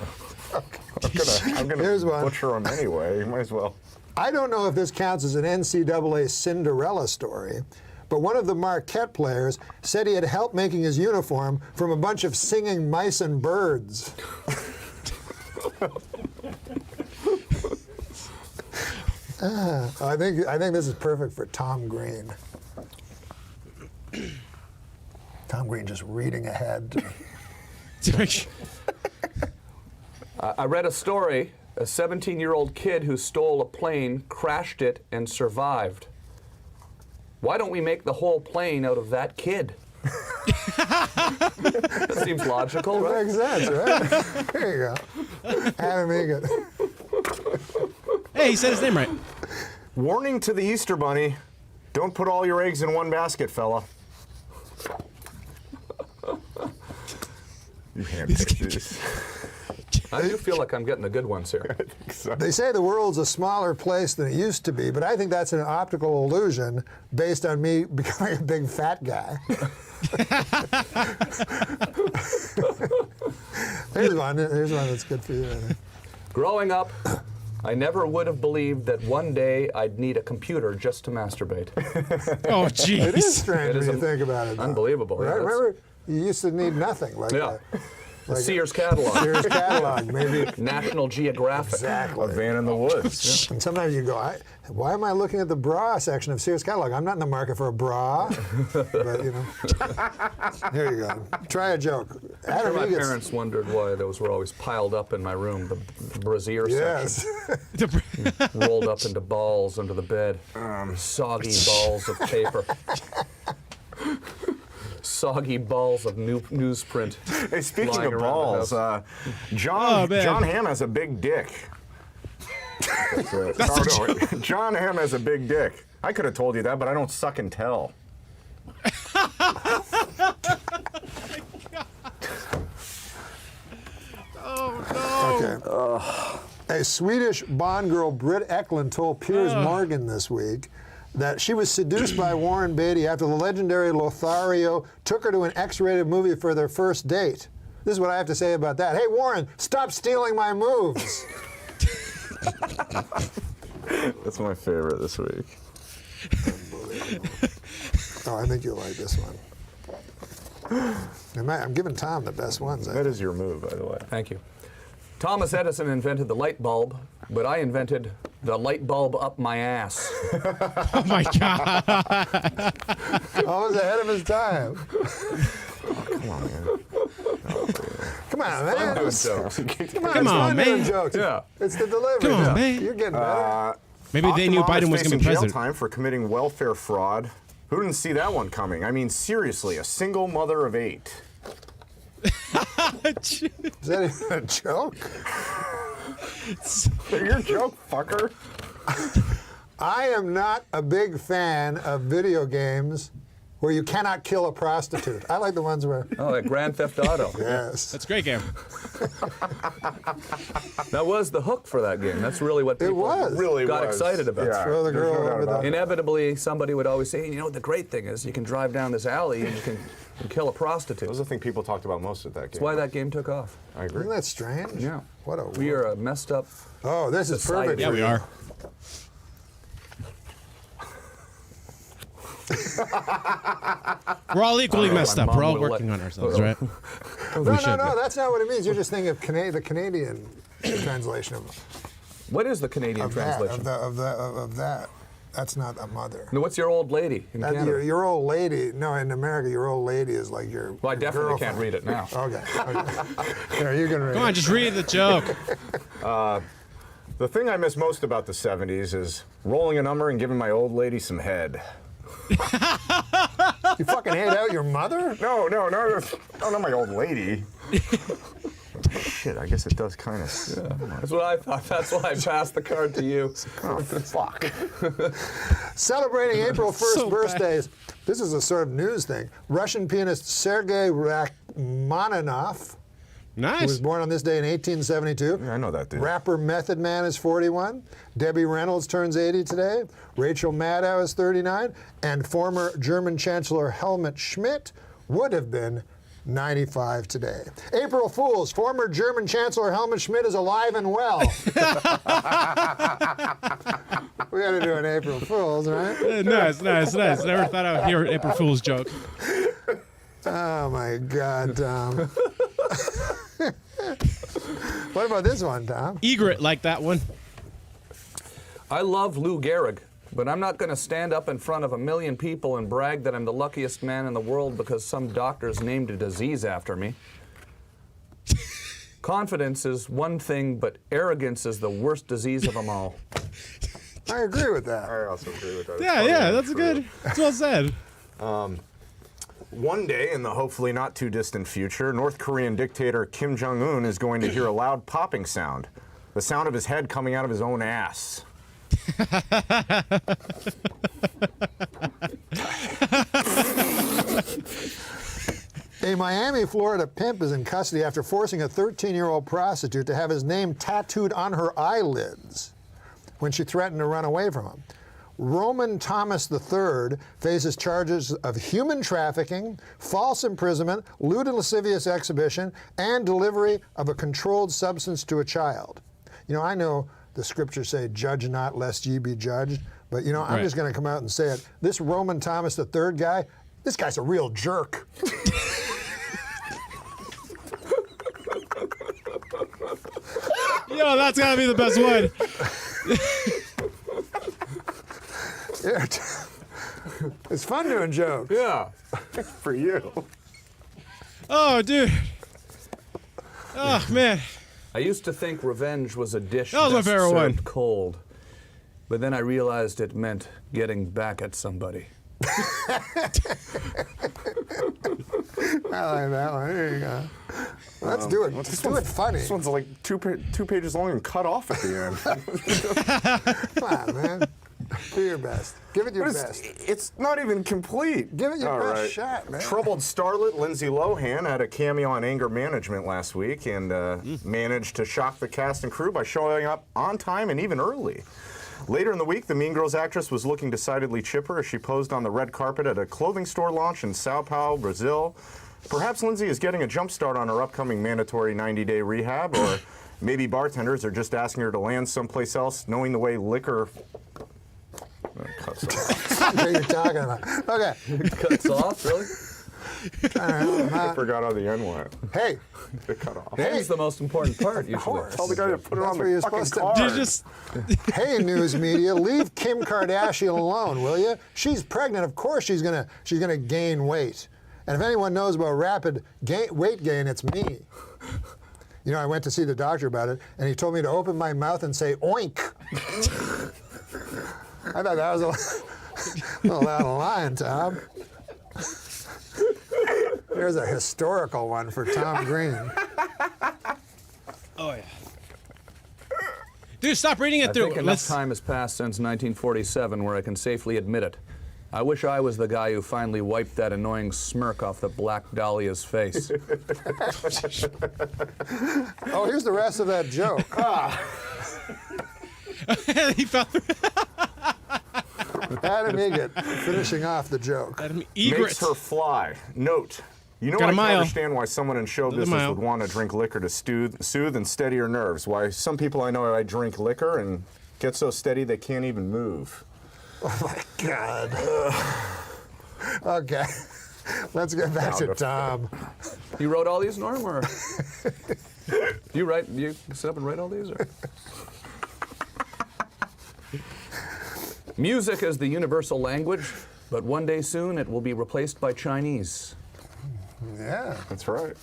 [SPEAKER 4] I'm gonna
[SPEAKER 3] Here's one.
[SPEAKER 4] butcher them anyway. You might as well.
[SPEAKER 3] I don't know if this counts as an NCAA Cinderella story, but one of the Marquette players said he had help making his uniform from a bunch of singing mice and birds. I think this is perfect for Tom Green. Tom Green just reading ahead.
[SPEAKER 2] I read a story. A 17-year-old kid who stole a plane, crashed it, and survived. Why don't we make the whole plane out of that kid? That seems logical, right?
[SPEAKER 3] Makes sense, right? There you go. Adam Egan.
[SPEAKER 1] Hey, he said his name right.
[SPEAKER 4] Warning to the Easter Bunny: don't put all your eggs in one basket, fella. You handpicked these.
[SPEAKER 2] I do feel like I'm getting the good ones here.
[SPEAKER 3] They say the world's a smaller place than it used to be, but I think that's an optical illusion based on me becoming a big fat guy. Here's one that's good for you. I think.
[SPEAKER 2] Growing up, I never would have believed that one day I'd need a computer just to masturbate.
[SPEAKER 1] Oh, jeez.
[SPEAKER 3] It is strange
[SPEAKER 2] It is
[SPEAKER 3] when you think about it. Though.
[SPEAKER 2] unbelievable,
[SPEAKER 3] Right?
[SPEAKER 2] yeah, that's-
[SPEAKER 3] Remember, you used to need nothing like
[SPEAKER 2] Yeah.
[SPEAKER 3] that.
[SPEAKER 2] The Sears catalog.
[SPEAKER 3] Sears catalog, maybe.
[SPEAKER 2] National Geographic.
[SPEAKER 4] A
[SPEAKER 3] Exactly.
[SPEAKER 4] van in the woods.
[SPEAKER 3] And sometimes you go, why am I looking at the bra section of Sears catalog? I'm not in the market for a bra. But, you know. Here you go. Try a joke. Adam
[SPEAKER 2] My
[SPEAKER 3] Egan's-
[SPEAKER 2] parents wondered why those were always piled up in my room, the brassiere
[SPEAKER 3] Yes.
[SPEAKER 2] section. Rolled up into balls under the bed. Soggy balls of paper. Soggy balls of newsprint.
[SPEAKER 4] Hey, speaking
[SPEAKER 2] Flying
[SPEAKER 4] of
[SPEAKER 2] around the
[SPEAKER 4] balls, John
[SPEAKER 1] man.
[SPEAKER 4] Hamm has a big dick. That's it. No, John Hamm has a big dick. I could have told you that, but I don't suck and tell.
[SPEAKER 3] Okay. A Swedish Bond girl, Britt Eklund, told Piers Morgan this week that she was seduced by Warren Beatty after the legendary Lothario took her to an X-rated movie for their first date. This is what I have to say about that. Hey, Warren, stop stealing my moves.
[SPEAKER 4] That's my favorite this week.
[SPEAKER 3] Oh, I think you'll like this one. I'm giving Tom the best ones.
[SPEAKER 4] That is your move, by the way.
[SPEAKER 2] Thank you. Thomas Edison invented the light bulb, but I invented the light bulb up my ass.
[SPEAKER 1] Oh, my God.
[SPEAKER 3] Oh, he's ahead of his time.
[SPEAKER 4] Come on, man.
[SPEAKER 3] Come on, man.
[SPEAKER 2] I'm doing jokes.
[SPEAKER 1] Come on,
[SPEAKER 3] Doing
[SPEAKER 1] man.
[SPEAKER 3] jokes.
[SPEAKER 2] Yeah.
[SPEAKER 3] It's the delivery.
[SPEAKER 1] Come on, man.
[SPEAKER 3] You're getting better.
[SPEAKER 1] Maybe they knew
[SPEAKER 4] Apatow
[SPEAKER 1] Biden
[SPEAKER 4] is
[SPEAKER 1] was going to
[SPEAKER 4] facing
[SPEAKER 1] be
[SPEAKER 4] jail
[SPEAKER 1] president.
[SPEAKER 4] time for committing welfare fraud. Who didn't see that one coming? I mean, seriously, a single mother of 8.
[SPEAKER 3] Is that even a joke?
[SPEAKER 4] Your joke, fucker.
[SPEAKER 3] I am not a big fan of video games where you cannot kill a prostitute. I like the ones where.
[SPEAKER 2] Oh, like Grand Theft Auto.
[SPEAKER 3] Yes.
[SPEAKER 1] That's a great game.
[SPEAKER 2] That was the hook for that game. That's really what people
[SPEAKER 4] Really
[SPEAKER 2] got
[SPEAKER 4] was.
[SPEAKER 2] excited about.
[SPEAKER 4] Yeah,
[SPEAKER 3] Throw the
[SPEAKER 4] there's
[SPEAKER 3] girl
[SPEAKER 4] no doubt
[SPEAKER 3] over
[SPEAKER 4] about
[SPEAKER 3] the-
[SPEAKER 4] it.
[SPEAKER 2] Inevitably, somebody would always say, you know, the great thing is you can drive down this alley and you can kill a prostitute.
[SPEAKER 4] Those are the thing people talked about most at that game.
[SPEAKER 2] That's why that game took off.
[SPEAKER 4] I agree.
[SPEAKER 3] Isn't that strange?
[SPEAKER 2] Yeah.
[SPEAKER 3] What a.
[SPEAKER 2] We are a messed up.
[SPEAKER 3] Oh, this is
[SPEAKER 2] society.
[SPEAKER 3] perfect.
[SPEAKER 1] Yeah,
[SPEAKER 3] for
[SPEAKER 1] we
[SPEAKER 3] you.
[SPEAKER 1] are. We're all equally messed
[SPEAKER 2] my
[SPEAKER 1] up.
[SPEAKER 2] mom
[SPEAKER 1] We're all
[SPEAKER 2] will
[SPEAKER 1] working
[SPEAKER 2] let-
[SPEAKER 1] on ourselves, right?
[SPEAKER 3] No, that's not what it means. You're just thinking of the Canadian translation
[SPEAKER 2] What is the Canadian
[SPEAKER 3] of that.
[SPEAKER 2] translation?
[SPEAKER 3] Of that. That's not a mother.
[SPEAKER 2] No, what's your old lady in Canada?
[SPEAKER 3] Your old lady. No, in America, your old lady is like your.
[SPEAKER 2] Well, I definitely
[SPEAKER 3] girlfriend.
[SPEAKER 2] can't read it now.
[SPEAKER 3] Okay. Here, you can read.
[SPEAKER 1] Come on, just read the joke.
[SPEAKER 4] The thing I miss most about the 70s is rolling a number and giving my old lady some head.
[SPEAKER 3] You fucking hate out your mother?
[SPEAKER 4] No, not my old lady. Shit, I guess it does kind of.
[SPEAKER 2] That's what I thought. That's why I passed the card to you.
[SPEAKER 4] Oh, fuck.
[SPEAKER 3] Celebrating April 1st
[SPEAKER 1] So bad.
[SPEAKER 3] birthdays. This is a sort of news thing. Russian pianist Sergei Rachmaninoff, who was
[SPEAKER 1] Nice.
[SPEAKER 3] born on this day in 1872.
[SPEAKER 4] Yeah, I know that dude.
[SPEAKER 3] Rapper Method Man is 41. Debbie Reynolds turns 80 today. Rachel Maddow is 39. And former German Chancellor Helmut Schmidt would have been 95 today. April Fools. Former German Chancellor Helmut Schmidt is alive and well. We got to do an April Fools, right?
[SPEAKER 1] Nice. Never thought I would hear an April Fool's joke.
[SPEAKER 3] Oh my God, Tom. What about this one, Tom?
[SPEAKER 1] Egret like that one.
[SPEAKER 2] I love Lou Gehrig, but I'm not going to stand up in front of a million people and brag that I'm the luckiest man in the world because some doctors named a disease after me. Confidence is one thing, but arrogance is the worst disease of them all.
[SPEAKER 3] I agree with that.
[SPEAKER 4] I also agree with that. It's
[SPEAKER 1] Yeah,
[SPEAKER 4] probably
[SPEAKER 1] that's
[SPEAKER 4] true.
[SPEAKER 1] good. That's well said.
[SPEAKER 4] One day, in the hopefully not too distant future, North Korean dictator Kim Jong-un is going to hear a loud popping sound. The sound of his head coming out of his own ass.
[SPEAKER 3] A Miami, Florida pimp is in custody after forcing a 13-year-old prostitute to have his name tattooed on her eyelids when she threatened to run away from him. Roman Thomas III faces charges of human trafficking, false imprisonment, lewd and lascivious exhibition, and delivery of a controlled substance to a child. You know, I know the scriptures say, judge not lest ye be judged, but you know, I'm
[SPEAKER 1] Right.
[SPEAKER 3] just going to come out and say it. This Roman Thomas III guy, this guy's a real jerk.
[SPEAKER 1] Yo, that's gotta be the best one.
[SPEAKER 3] It's fun doing jokes.
[SPEAKER 2] Yeah.
[SPEAKER 4] For you.
[SPEAKER 1] Oh, dude. Oh, man.
[SPEAKER 2] I used to think revenge was a dish
[SPEAKER 1] That was my
[SPEAKER 2] best
[SPEAKER 1] favorite one.
[SPEAKER 2] served cold, but then I realized it meant getting back at somebody.
[SPEAKER 3] I like that one. Here you go. Let's do it. Let's do it funny.
[SPEAKER 4] This one's like two pages long and cut off at the end.
[SPEAKER 3] Come on, man. Do your best. Give it your best.
[SPEAKER 4] It's not even complete.
[SPEAKER 3] Give it your
[SPEAKER 4] All
[SPEAKER 3] best
[SPEAKER 4] right.
[SPEAKER 3] shot, man.
[SPEAKER 4] Troubled starlet Lindsay Lohan had a cameo on Anger Management last week and managed to shock the cast and crew by showing up on time and even early. Later in the week, the Mean Girls actress was looking decidedly chipper as she posed on the red carpet at a clothing store launch in Sao Paulo, Brazil. Perhaps Lindsay is getting a jump start on her upcoming mandatory 90-day rehab, or maybe bartenders are just asking her to land someplace else, knowing the way liquor... cuts off.
[SPEAKER 3] What you're talking about. Okay.
[SPEAKER 2] Cuts off, really?
[SPEAKER 4] I forgot how the end went.
[SPEAKER 3] Hey.
[SPEAKER 4] It cut off.
[SPEAKER 2] He's the most important part, usually.
[SPEAKER 3] course.
[SPEAKER 4] Tell the guy to put it
[SPEAKER 3] That's
[SPEAKER 4] on
[SPEAKER 3] where
[SPEAKER 4] the
[SPEAKER 3] you're
[SPEAKER 4] fucking
[SPEAKER 3] supposed to-
[SPEAKER 4] card.
[SPEAKER 1] Did you just...
[SPEAKER 3] Hey, news media, leave Kim Kardashian alone, will you? She's pregnant. Of course she's gonna gain weight. And if anyone knows about rapid weight gain, it's me. You know, I went to see the doctor about it, and he told me to open my mouth and say oink. I thought that was a little out of line, Tom. There's a historical one for Tom Green.
[SPEAKER 1] Oh, yeah. Dude, stop reading it
[SPEAKER 2] I
[SPEAKER 1] through.
[SPEAKER 2] think enough time has passed since 1947 where I can safely admit it. I wish I was the guy who finally wiped that annoying smirk off the Black Dahlia's face.
[SPEAKER 3] Oh, here's the rest of that joke.
[SPEAKER 1] He found
[SPEAKER 3] Adam Egget finishing off the joke.
[SPEAKER 1] Adam
[SPEAKER 4] Makes
[SPEAKER 1] Egret.
[SPEAKER 4] her fly. Note. You know,
[SPEAKER 1] Got
[SPEAKER 4] I
[SPEAKER 1] a
[SPEAKER 4] can
[SPEAKER 1] mile.
[SPEAKER 4] understand why someone in show
[SPEAKER 1] Another
[SPEAKER 4] business
[SPEAKER 1] mile.
[SPEAKER 4] would want to drink liquor to soothe and steady your nerves. Why some people I know I drink liquor and get so steady they can't even move.
[SPEAKER 3] Oh my God. Okay. Let's get back to Tom.
[SPEAKER 2] You wrote all these, Norm, or you sit up and write all these, or? Music is the universal language, but one day soon it will be replaced by Chinese.
[SPEAKER 3] Yeah.
[SPEAKER 4] That's right.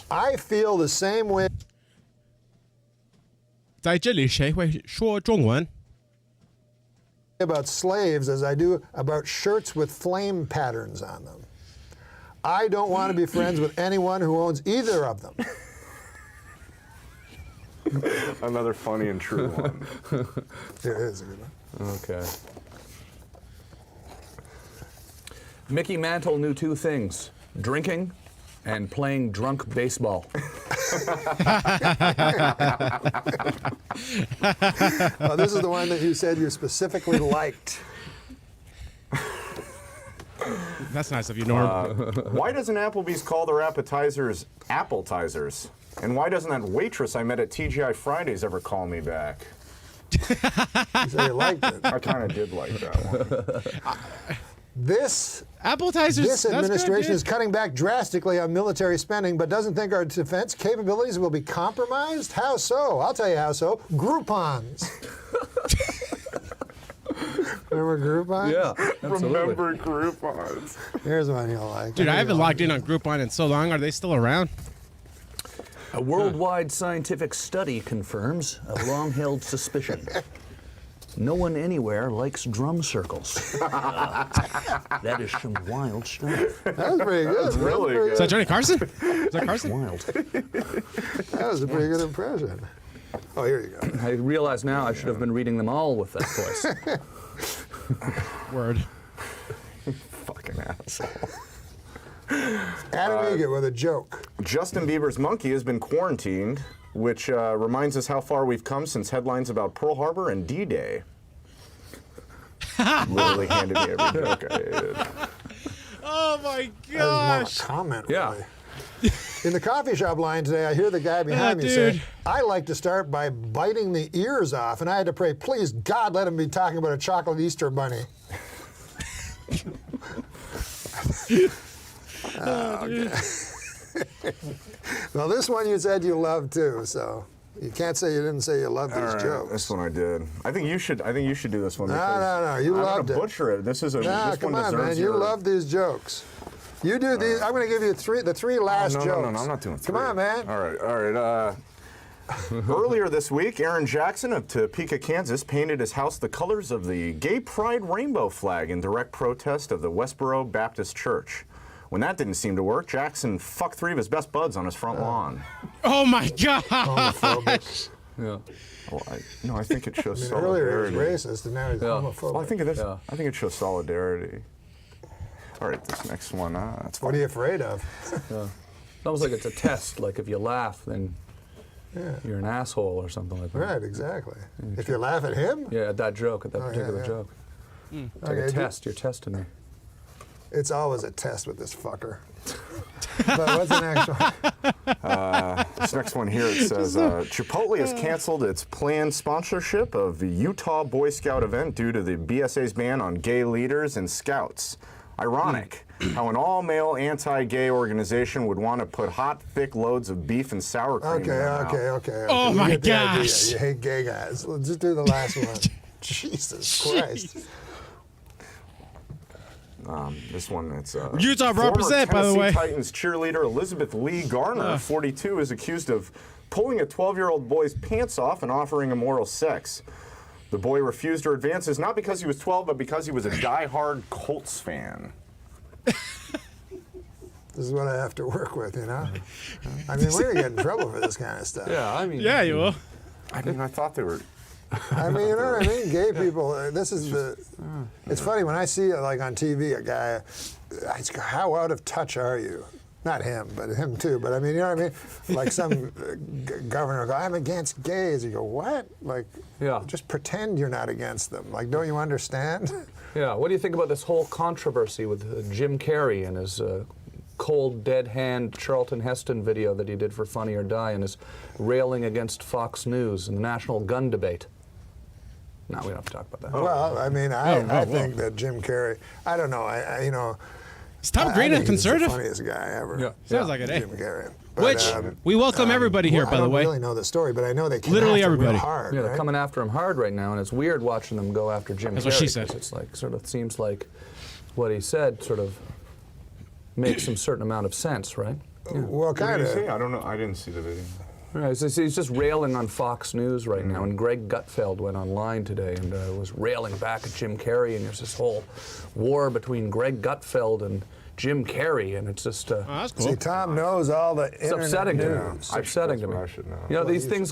[SPEAKER 3] I feel the same way
[SPEAKER 1] 在这里谁会说中文？
[SPEAKER 3] about slaves as I do about shirts with flame patterns on them. I don't want to be friends with anyone who owns either of them.
[SPEAKER 4] Another funny and true one.
[SPEAKER 3] It is a good one.
[SPEAKER 2] Okay. Mickey Mantle knew two things: drinking and playing drunk baseball.
[SPEAKER 3] This is the one that you said you specifically liked.
[SPEAKER 1] That's nice of you, Norm.
[SPEAKER 4] Why doesn't Applebee's call their appetizers appletizers? And why doesn't that waitress I met at TGI Fridays ever call me back?
[SPEAKER 3] You said you liked it.
[SPEAKER 4] I kind of did like that one.
[SPEAKER 3] This
[SPEAKER 1] Appetizers.
[SPEAKER 3] administration is
[SPEAKER 1] That's good,
[SPEAKER 3] cutting back drastically on military spending, but doesn't think our defense capabilities will be compromised? How so? I'll tell you how so. Groupons. Remember Groupon?
[SPEAKER 2] Yeah, absolutely.
[SPEAKER 4] Remember Groupons.
[SPEAKER 3] Here's one you'll like.
[SPEAKER 1] dude. I haven't logged in on Groupon in so long. Are they still around?
[SPEAKER 2] A worldwide scientific study confirms a long-held suspicion. No one anywhere likes drum circles. That is some wild stuff.
[SPEAKER 3] That was pretty good.
[SPEAKER 4] That's really
[SPEAKER 3] pretty
[SPEAKER 4] good.
[SPEAKER 1] Is that Johnny Carson? Is that Carson?
[SPEAKER 2] Wild.
[SPEAKER 3] That was a pretty good impression. Oh, here you go.
[SPEAKER 2] I realize now I should have been reading them all with that voice.
[SPEAKER 1] Word.
[SPEAKER 4] Fucking asshole.
[SPEAKER 3] Adam Egan with a joke.
[SPEAKER 4] Justin Bieber's monkey has been quarantined, which reminds us how far we've come since headlines about Pearl Harbor and D-Day. Literally handed me every joke I did.
[SPEAKER 1] Oh my
[SPEAKER 3] That was more
[SPEAKER 1] gosh.
[SPEAKER 3] a comment,
[SPEAKER 2] Yeah.
[SPEAKER 3] really. In the coffee shop line today, I hear the guy behind me say,
[SPEAKER 1] dude.
[SPEAKER 3] I like to start by biting the ears off, and I had to pray, please, God, let him be talking about a chocolate Easter bunny. Okay. Well, this one you said you loved too, so you can't say you didn't say you loved these
[SPEAKER 4] All right,
[SPEAKER 3] jokes.
[SPEAKER 4] this one I did. I think you should do this one.
[SPEAKER 3] No,
[SPEAKER 4] because
[SPEAKER 3] no, you
[SPEAKER 4] I'm
[SPEAKER 3] loved
[SPEAKER 4] gonna
[SPEAKER 3] it.
[SPEAKER 4] butcher it. This is a.
[SPEAKER 3] Nah,
[SPEAKER 4] this
[SPEAKER 3] come
[SPEAKER 4] one
[SPEAKER 3] on,
[SPEAKER 4] deserves
[SPEAKER 3] man. You
[SPEAKER 4] your-
[SPEAKER 3] love these jokes. You do these. I'm going to give you the three last
[SPEAKER 4] no,
[SPEAKER 3] jokes.
[SPEAKER 4] No, I'm not doing three.
[SPEAKER 3] Come on, man.
[SPEAKER 4] All right. Earlier this week, Aaron Jackson of Topeka, Kansas, painted his house the colors of the Gay Pride rainbow flag in direct protest of the Westboro Baptist Church. When that didn't seem to work, Jackson fucked 3 of his best buds on his front lawn.
[SPEAKER 1] Oh my god.
[SPEAKER 3] Homophobic.
[SPEAKER 2] Yeah.
[SPEAKER 4] Well, I think it shows
[SPEAKER 3] Earlier he
[SPEAKER 4] solidarity.
[SPEAKER 3] was racist, and now he's homophobic.
[SPEAKER 4] Well, I think it is.
[SPEAKER 2] Yeah.
[SPEAKER 4] I think it shows solidarity. All right, this next one. That's
[SPEAKER 3] What
[SPEAKER 4] fine.
[SPEAKER 3] are you afraid of?
[SPEAKER 2] It's almost like it's a test. Like if you laugh, then you're an asshole or something like that.
[SPEAKER 3] Right, exactly. If you laugh at him,
[SPEAKER 2] Yeah, at that joke, at that
[SPEAKER 3] Oh,
[SPEAKER 2] particular
[SPEAKER 3] yeah.
[SPEAKER 2] joke. It's like
[SPEAKER 3] Okay,
[SPEAKER 2] a test. You're testing me.
[SPEAKER 3] it's always a test with this fucker. But what's the next one?
[SPEAKER 4] This next one here, it says, Chipotle has canceled its planned sponsorship of the Utah Boy Scout event due to the BSA's ban on gay leaders and scouts. Ironic how an all-male anti-gay organization would want to put hot, thick loads of beef and sour cream in their mouth.
[SPEAKER 3] Okay.
[SPEAKER 1] Oh
[SPEAKER 3] You
[SPEAKER 1] my
[SPEAKER 3] get the idea.
[SPEAKER 1] gosh.
[SPEAKER 3] You hate gay guys. Let's just do the last one. Jesus Christ.
[SPEAKER 4] This one, it's
[SPEAKER 1] Utah
[SPEAKER 4] former
[SPEAKER 1] represent, by the
[SPEAKER 4] Tennessee
[SPEAKER 1] way.
[SPEAKER 4] Titans cheerleader Elizabeth Lee Garner, 42, is accused of pulling a 12-year-old boy's pants off and offering him oral sex. The boy refused her advances not because he was 12, but because he was a die-hard Colts fan.
[SPEAKER 3] This is what I have to work with, you know? I mean, we're going to get in trouble for this kind of stuff.
[SPEAKER 2] Yeah, I mean.
[SPEAKER 1] Yeah, you will.
[SPEAKER 4] I mean, I thought they were.
[SPEAKER 3] I mean, you know what I mean? Gay people, this is the... It's funny, when I see, like, on TV, a guy, I just go, how out of touch are you? Not him, but him too. But I mean, you know what I mean? Like some governor will go, I'm against gays. You go, what? Like,
[SPEAKER 2] Yeah.
[SPEAKER 3] just pretend you're not against them. Like, don't you understand?
[SPEAKER 2] Yeah. What do you think about this whole controversy with Jim Carrey and his cold, dead hand Charlton Heston video that he did for Funny or Die and his railing against Fox News and the national gun debate? No, we don't have to talk about that.
[SPEAKER 3] Well, I mean, I think that Jim Carrey. I don't know. You know.
[SPEAKER 1] Is Tom
[SPEAKER 3] I
[SPEAKER 1] Green a
[SPEAKER 3] think he's the
[SPEAKER 1] conservative?
[SPEAKER 3] funniest guy ever.
[SPEAKER 2] Yeah.
[SPEAKER 1] Sounds like it, eh?
[SPEAKER 3] Jim Carrey. But,
[SPEAKER 1] Which we welcome everybody here,
[SPEAKER 3] well,
[SPEAKER 1] by the way.
[SPEAKER 3] I don't really know the story, but I know they came
[SPEAKER 1] Literally
[SPEAKER 3] after him real
[SPEAKER 1] everybody.
[SPEAKER 3] hard.
[SPEAKER 2] Yeah, they're
[SPEAKER 3] right?
[SPEAKER 2] coming after him hard right now, and it's weird watching them go after Jim
[SPEAKER 1] That's
[SPEAKER 2] Carrey.
[SPEAKER 1] what she said.
[SPEAKER 2] 'Cause it's like sort of seems like what he said sort of makes some certain amount of sense, right?
[SPEAKER 3] Well,
[SPEAKER 4] What
[SPEAKER 3] kind
[SPEAKER 4] did he say?
[SPEAKER 3] of.
[SPEAKER 4] I don't know. I didn't see the video.
[SPEAKER 2] Right, he's just railing on Fox News right now, and Greg Gutfeld went online today and was railing back at Jim Carrey, and there's this whole war between Greg Gutfeld and Jim Carrey, and it's just
[SPEAKER 1] Oh, that's cool.
[SPEAKER 3] See, Tom knows all the
[SPEAKER 2] it's
[SPEAKER 3] internet
[SPEAKER 2] upsetting to me.
[SPEAKER 3] news.
[SPEAKER 2] It's upsetting to me.
[SPEAKER 4] I should know.
[SPEAKER 2] You know, these things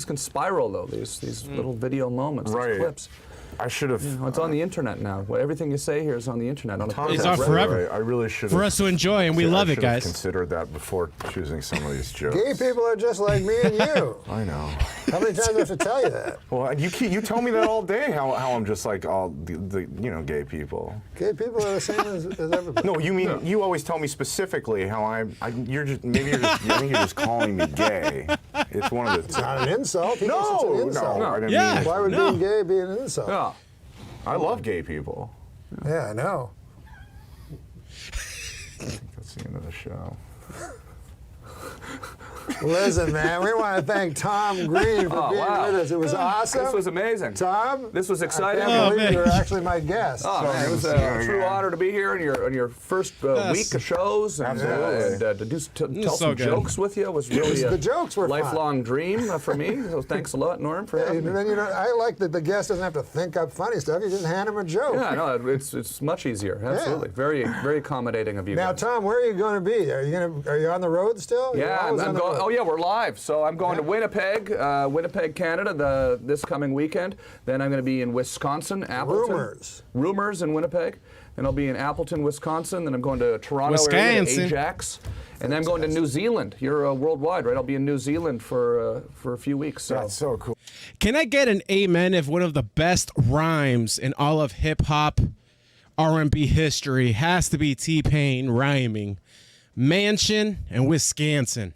[SPEAKER 2] can spiral though. These little video moments,
[SPEAKER 4] Right.
[SPEAKER 2] these clips.
[SPEAKER 4] I should have.
[SPEAKER 2] You know, it's on the internet now. Everything you say here is on the internet. On a
[SPEAKER 1] It's
[SPEAKER 2] podcast.
[SPEAKER 1] on forever.
[SPEAKER 4] I really should
[SPEAKER 1] For us to enjoy, and we love it, guys.
[SPEAKER 4] Considered that before choosing some of these jokes.
[SPEAKER 3] Gay people are just like me and you.
[SPEAKER 4] I know.
[SPEAKER 3] How many times do I have to tell you that?
[SPEAKER 4] Well, you tell me that all day. How I'm just like all the gay people.
[SPEAKER 3] Gay people are the same as everybody.
[SPEAKER 4] No, you mean you always tell me specifically how I think you're just calling me gay. It's one of the.
[SPEAKER 3] It's not an insult. He thinks it's an insult.
[SPEAKER 4] I didn't
[SPEAKER 1] Yeah.
[SPEAKER 4] mean it.
[SPEAKER 3] Why would
[SPEAKER 1] No.
[SPEAKER 3] being gay be an insult?
[SPEAKER 2] Yeah.
[SPEAKER 4] I love gay people.
[SPEAKER 3] Yeah, I know.
[SPEAKER 4] That's the end of the show.
[SPEAKER 3] Listen, man, we want to thank Tom Green for being with us. It was awesome.
[SPEAKER 2] This was amazing.
[SPEAKER 3] Tom,
[SPEAKER 2] This was exciting.
[SPEAKER 3] I can't believe
[SPEAKER 1] man.
[SPEAKER 3] you were actually my guest.
[SPEAKER 2] Oh, man, it was a true honor to be here on your first
[SPEAKER 1] Yes.
[SPEAKER 2] week of shows and to tell
[SPEAKER 1] so
[SPEAKER 2] some
[SPEAKER 1] good.
[SPEAKER 2] jokes with you was really
[SPEAKER 3] The
[SPEAKER 2] a
[SPEAKER 3] jokes were fun.
[SPEAKER 2] lifelong dream for me. So thanks a lot, Norm, for having
[SPEAKER 3] And
[SPEAKER 2] me.
[SPEAKER 3] then I like that the guest doesn't have to think up funny stuff. You just hand him a joke.
[SPEAKER 2] Yeah, no, it's much easier. Absolutely, very accommodating of you.
[SPEAKER 3] Now,
[SPEAKER 2] guys.
[SPEAKER 3] Tom, where are you going to be? Are you on the road still? You're
[SPEAKER 2] Yeah,
[SPEAKER 3] always
[SPEAKER 2] I'm
[SPEAKER 3] on the
[SPEAKER 2] going.
[SPEAKER 3] road.
[SPEAKER 2] Oh yeah, we're live. So I'm going to Winnipeg, Canada, this coming weekend. Then I'm going to be in Wisconsin, Appleton. Rumors in Winnipeg. Then I'll be in Appleton, Wisconsin. Then I'm going to Toronto area, to
[SPEAKER 1] Wisconsin.
[SPEAKER 2] Ajax. And then I'm going to New Zealand. You're worldwide, right? I'll be in New Zealand for a few weeks. So.
[SPEAKER 4] That's so cool.
[SPEAKER 1] Can I get an amen if one of the best rhymes in all of hip hop R&B history has to be T-Pain rhyming mansion and Wisconsin?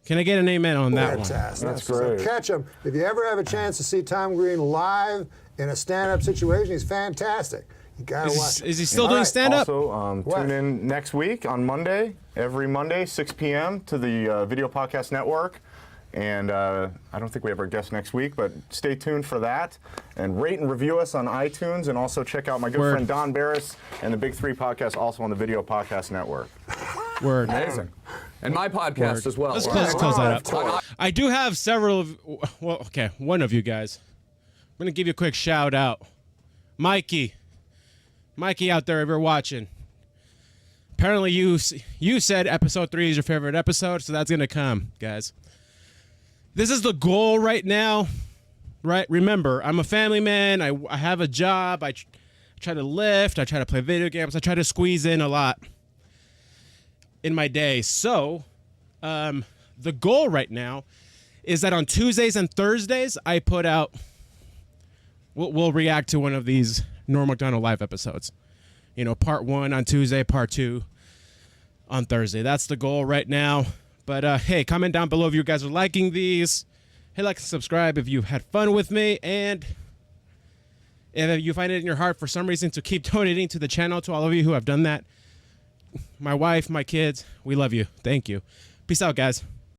[SPEAKER 1] Can I get an amen on that one?
[SPEAKER 3] Fantastic.
[SPEAKER 4] That's great.
[SPEAKER 3] So catch him. If you ever have a chance to see Tom Green live in a stand-up situation, he's fantastic. You gotta watch.
[SPEAKER 1] Is he still
[SPEAKER 3] All
[SPEAKER 1] doing
[SPEAKER 3] right.
[SPEAKER 1] stand-up?
[SPEAKER 4] Also,
[SPEAKER 3] What?
[SPEAKER 4] tune in next week on Monday, every Monday, 6 p.m. to the Video Podcast Network. And I don't think we have our guest next week, but stay tuned for that. And rate and review us on iTunes, and also check out my good
[SPEAKER 1] Word.
[SPEAKER 4] friend Don Barris and the Big Three Podcast, also on the Video Podcast Network.
[SPEAKER 1] Word.
[SPEAKER 2] Amazing. And my podcast as well.
[SPEAKER 1] Let's
[SPEAKER 2] Right.
[SPEAKER 1] close that
[SPEAKER 3] of course.
[SPEAKER 1] up. I do have several of, well, okay, one of you guys. I'm going to give you a quick shout out. Mikey out there, if you're watching. Apparently you said episode 3 is your favorite episode, so that's going to come, guys. This is the goal right now, right? Remember, I'm a family man. I have a job. I try to lift. I try to play video games. I try to squeeze in a lot in my day. So the goal right now is that on Tuesdays and Thursdays, I put out, we'll react to one of these Norm Macdonald live episodes. You know, part 1 on Tuesday, part 2 on Thursday. That's the goal right now. But hey, comment down below if you guys are liking these. Hey, like and subscribe if you had fun with me. And if you find it in your heart for some reason to keep donating to the channel, to all of you who have done that, my wife, my kids, we love you. Thank you. Peace out, guys.